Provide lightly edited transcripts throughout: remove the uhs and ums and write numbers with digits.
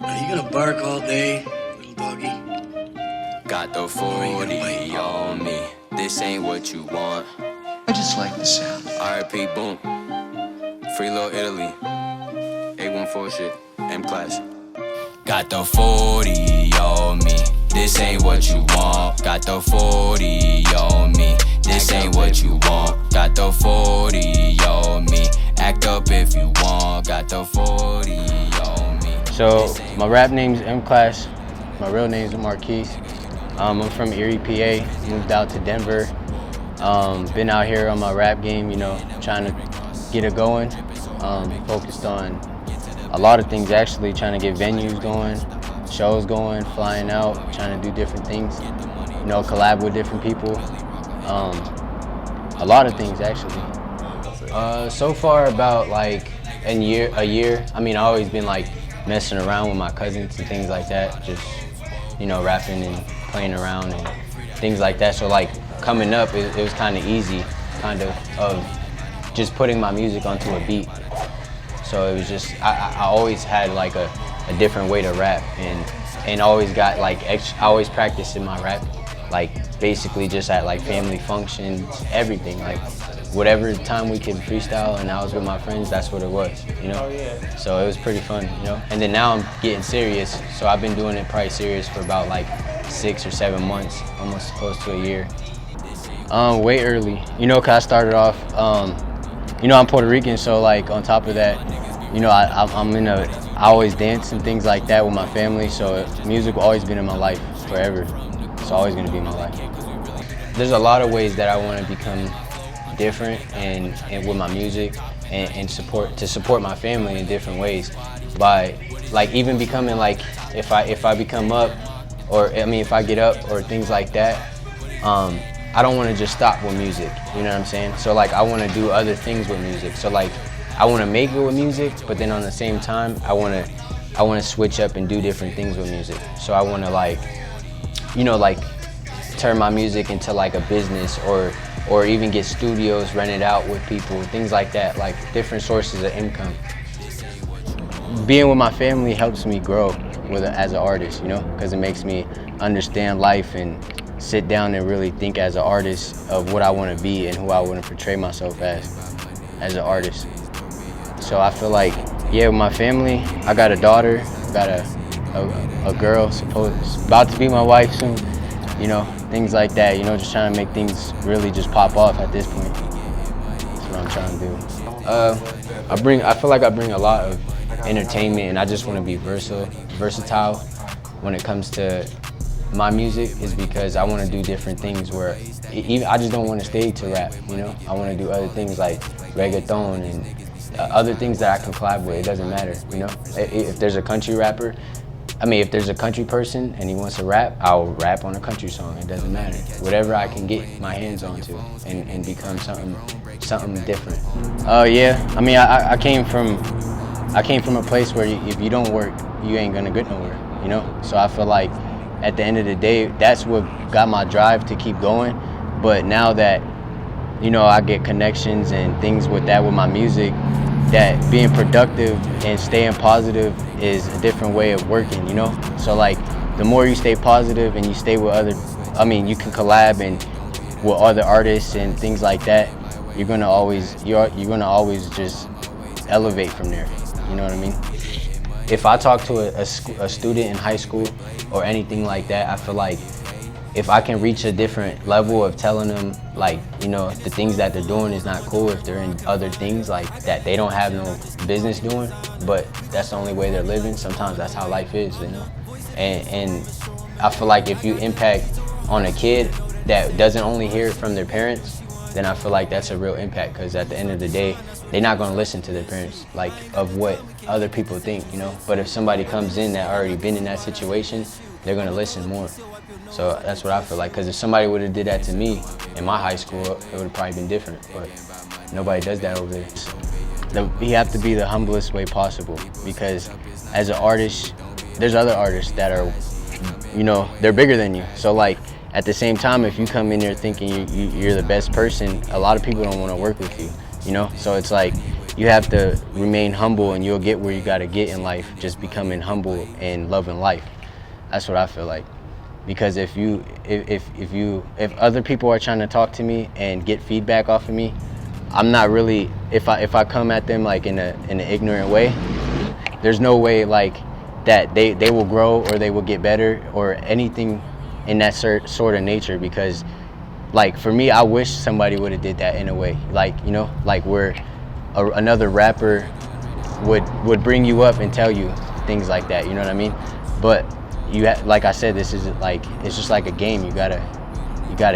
Are you gonna bark all day, little doggy? Got the 40 on me. This ain't what you want. I just like the sound. R.I.P. Boom. Free Little Italy. 814 shit. MClass. Got the 40 on me. This ain't what you want. Got the 40 on me. This ain't what you want. Got the 40 on me. Act up if you want. Got the 40 on me. So my rap name's MClass. My real name's Marquise. I'm from Erie, PA. Moved out to Denver. Been out here on my rap game, you know, trying to get it going. Focused on a lot of things actually, trying to get venues going, shows going, flying out, trying to do different things, you know, collab with different people. A lot of things actually. So far about like a year. I mean, I've always been like messing around with my cousins and things like that, just, you know, rapping and playing around and things like that. So like coming up, it was kind of easy, of just putting my music onto a beat. So it was just, I always had like a different way to rap and always got like, I always practiced in my rap, like basically just at like family functions, everything, like whatever time we could freestyle and I was with my friends, that's what it was, you know? So it was pretty fun, you know? And then now I'm getting serious, so I've been doing it probably serious for about like 6 or 7 months, almost close to a year. Way early, you know, cause I started off, you know, I'm Puerto Rican, so like on top of that, you know, I always dance and things like that with my family, so music always been in my life forever. It's always gonna be in my life. There's a lot of ways that I want to become different and with my music and support my family in different ways by like even becoming like if I become up or I mean if I get up or things like that, I don't want to just stop with music, you know what I'm saying? So like I want to do other things with music. So like I want to make it with music, but then on the same time I want to switch up and do different things with music. So I want to like, you know, like turn my music into like a business or even get studios rented out with people, things like that, like different sources of income. Being with my family helps me grow as an artist, you know, because it makes me understand life and sit down and really think as an artist of what I want to be and who I want to portray myself as an artist. So I feel like, yeah, with my family, I got a daughter, got a girl, about to be my wife soon, you know, things like that, you know, just trying to make things really just pop off at this point. That's what I'm trying to do. I feel like I bring a lot of entertainment and I just want to be versatile when it comes to my music is because I want to do different things where I just don't want to stay to rap, you know? I want to do other things like reggaeton and other things that I can collab with. It doesn't matter, you know? If there's a country rapper, I mean, if there's a country person and he wants to rap, I'll rap on a country song. It doesn't matter. Whatever I can get my hands onto and become something different. Yeah, I mean, I came from a place where if you don't work, you ain't gonna get nowhere, you know? So I feel like at the end of the day, that's what got my drive to keep going. But now that, you know, I get connections and things with that with my music, that being productive and staying positive is a different way of working, you know? So like, the more you stay positive and you stay with you can collab and with other artists and things like that, you're gonna always just elevate from there, you know what I mean? If I talk to a student in high school or anything like that, I feel like if I can reach a different level of telling them, like, you know, the things that they're doing is not cool, if they're in other things like that they don't have no business doing, but that's the only way they're living. Sometimes that's how life is, you know? And I feel like if you impact on a kid that doesn't only hear it from their parents, then I feel like that's a real impact, because at the end of the day, they're not gonna listen to their parents, like, of what other people think, you know? But if somebody comes in that already been in that situation, they're gonna listen more. So that's what I feel like, because if somebody would have did that to me in my high school, it would have probably been different, but nobody does that over there. You have to be the humblest way possible, because as an artist, there's other artists that are, you know, they're bigger than you. So like, at the same time, if you come in there thinking you're the best person, a lot of people don't want to work with you, you know? So it's like, you have to remain humble, and you'll get where you gotta get in life, just becoming humble and loving life. That's what I feel like. Because if other people are trying to talk to me and get feedback off of me, I'm not really, if I come at them like in an ignorant way, there's no way like that they will grow or they will get better or anything in that sort of nature. Because like for me, I wish somebody would have did that in a way, like, you know, like where another rapper would bring you up and tell you things like that, you know what I mean? But like I said, this is like, it's just like a game. You gotta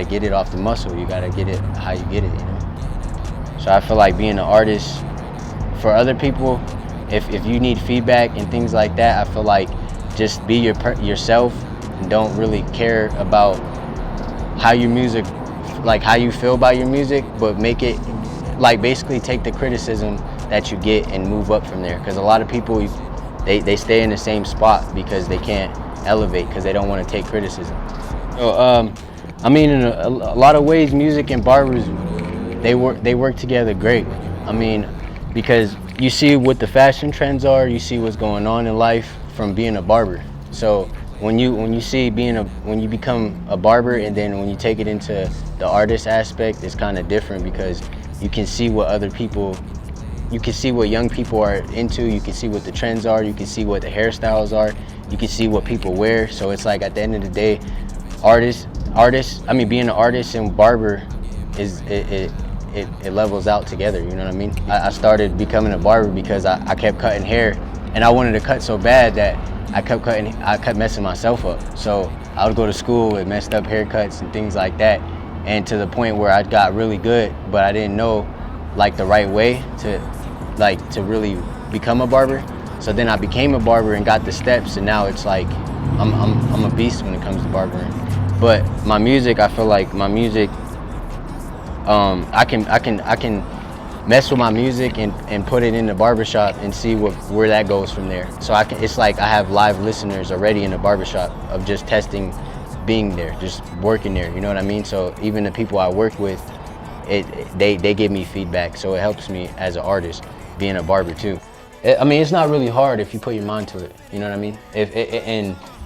get it off the muscle. You gotta get it how you get it, you know? So I feel like being an artist, for other people, if you need feedback and things like that, I feel like just be yourself and don't really care about how your music, like how you feel about your music, but make it, like basically take the criticism that you get and move up from there. Because a lot of people, they stay in the same spot because they can't elevate, because they don't want to take criticism. So, I mean, in a lot of ways, music and barbers, they work together great. I mean, because you see what the fashion trends are, you see what's going on in life from being a barber. So when you become a barber, and then when you take it into the artist aspect, it's kind of different, because you can see what you can see what young people are into, you can see what the trends are, you can see what the hairstyles are, you can see what people wear. So it's like, at the end of the day, being an artist and barber it levels out together, you know what I mean? I started becoming a barber because I kept cutting hair, and I wanted to cut so bad that I kept messing myself up. So I would go to school with messed up haircuts and things like that, and to the point where I got really good, but I didn't know like the right way to really become a barber. So then I became a barber and got the steps, and now it's like I'm a beast when it comes to barbering. But my music, I feel like my music, I can mess with my music and put it in the barbershop and see where that goes from there. So it's like I have live listeners already in the barbershop of just testing, being there, just working there, you know what I mean? So even the people I work with, they give me feedback, so it helps me as an artist being a barber too. I mean, it's not really hard if you put your mind to it, you know what I mean?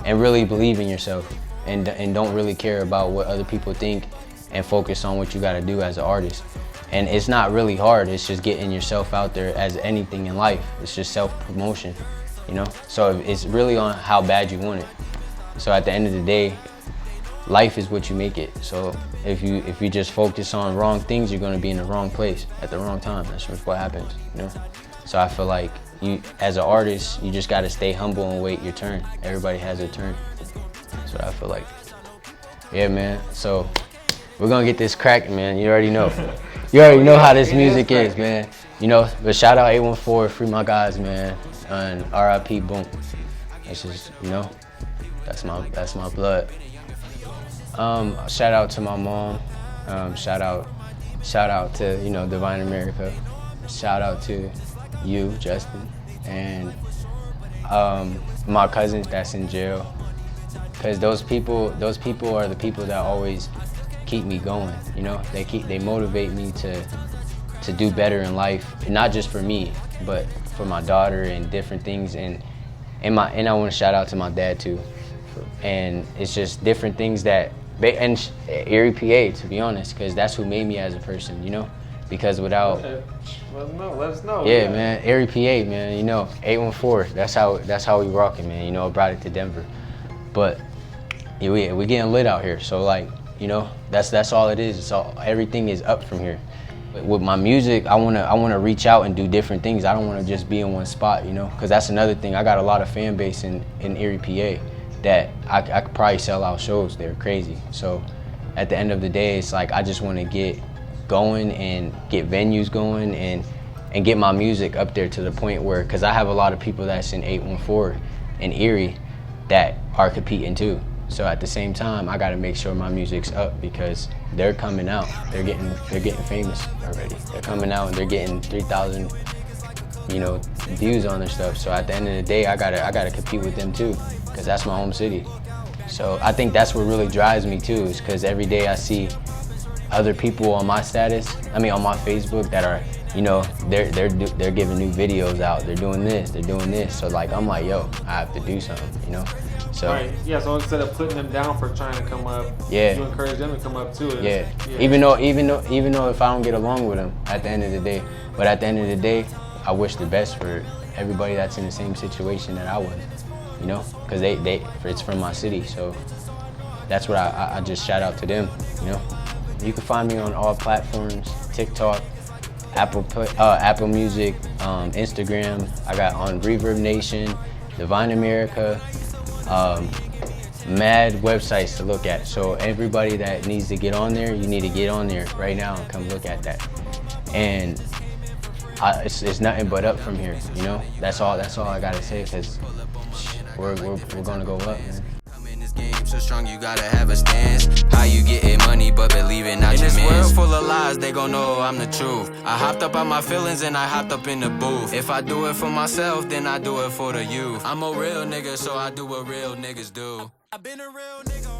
And really believe in yourself, and don't really care about what other people think, and focus on what you got to do as an artist. And it's not really hard. It's just getting yourself out there, as anything in life. It's just self-promotion, you know? So it's really on how bad you want it. So at the end of the day, life is what you make it. So if you just focus on wrong things, you're going to be in the wrong place at the wrong time. That's just what happens, you know? So I feel like you, as an artist, you just got to stay humble and wait your turn. Everybody has their turn. That's what I feel like. Yeah, man. So we're going to get this cracking, man. You already know. You already know how this music is, man. You know, but shout out 814, free my guys, man. And RIP, boom. It's just, you know, that's my blood. Shout out to my mom. Shout out to, you know, Divine America. Shout out to you, Justin, and my cousins that's in jail. Because those people are the people that always keep me going, you know? They motivate me to do better in life, and not just for me, but for my daughter and different things. And I want to shout out to my dad too. And it's just different things that, and Erie, PA, to be honest, because that's who made me as a person, you know? Because without, let us know. Yeah, man, Erie, PA, man, you know, 814. That's how we rocking, man. You know, I brought it to Denver, but yeah, we getting lit out here. So like, you know, that's all it is. It's all, everything is up from here. But with my music, I wanna reach out and do different things. I don't wanna just be in one spot, you know, because that's another thing. I got a lot of fan base in Erie, PA, that I could probably sell out shows. They're crazy. So at the end of the day, it's like I just want to get going and get venues going and get my music up there to the point where, because I have a lot of people that's in 814 in Erie that are competing too. So at the same time, I got to make sure my music's up, because they're coming out. They're getting famous already. They're coming out and they're getting 3,000, you know, views on their stuff. So at the end of the day, I gotta compete with them too, because that's my home city. So I think that's what really drives me too, is because every day I see other people on my status, on my Facebook that are, you know, they're giving new videos out. They're doing this. So like, I'm like, yo, I have to do something, you know? So, right. Yeah. So instead of putting them down for trying to come up, yeah, you encourage them to come up too. Yeah. Even though if I don't get along with them at the end of the day, but at the end of the day, I wish the best for everybody that's in the same situation that I was, you know, because it's from my city. So that's what I just shout out to them, you know. You can find me on all platforms: TikTok, Apple Music, Instagram. I got on Reverb Nation, Divine America. Mad websites to look at. So everybody that needs to get on there, you need to get on there right now and come look at that. And it's nothing but up from here, you know. That's all I gotta say, because we're gonna go up, man. So strong, you gotta have a stance. How you getting money but believing not your man. In this world full of lies, they gon' know I'm the truth. I hopped up on my feelings and I hopped up in the booth. If I do it for myself, then I do it for the youth. I'm a real nigga, so I do what real niggas do. I've been a real nigga.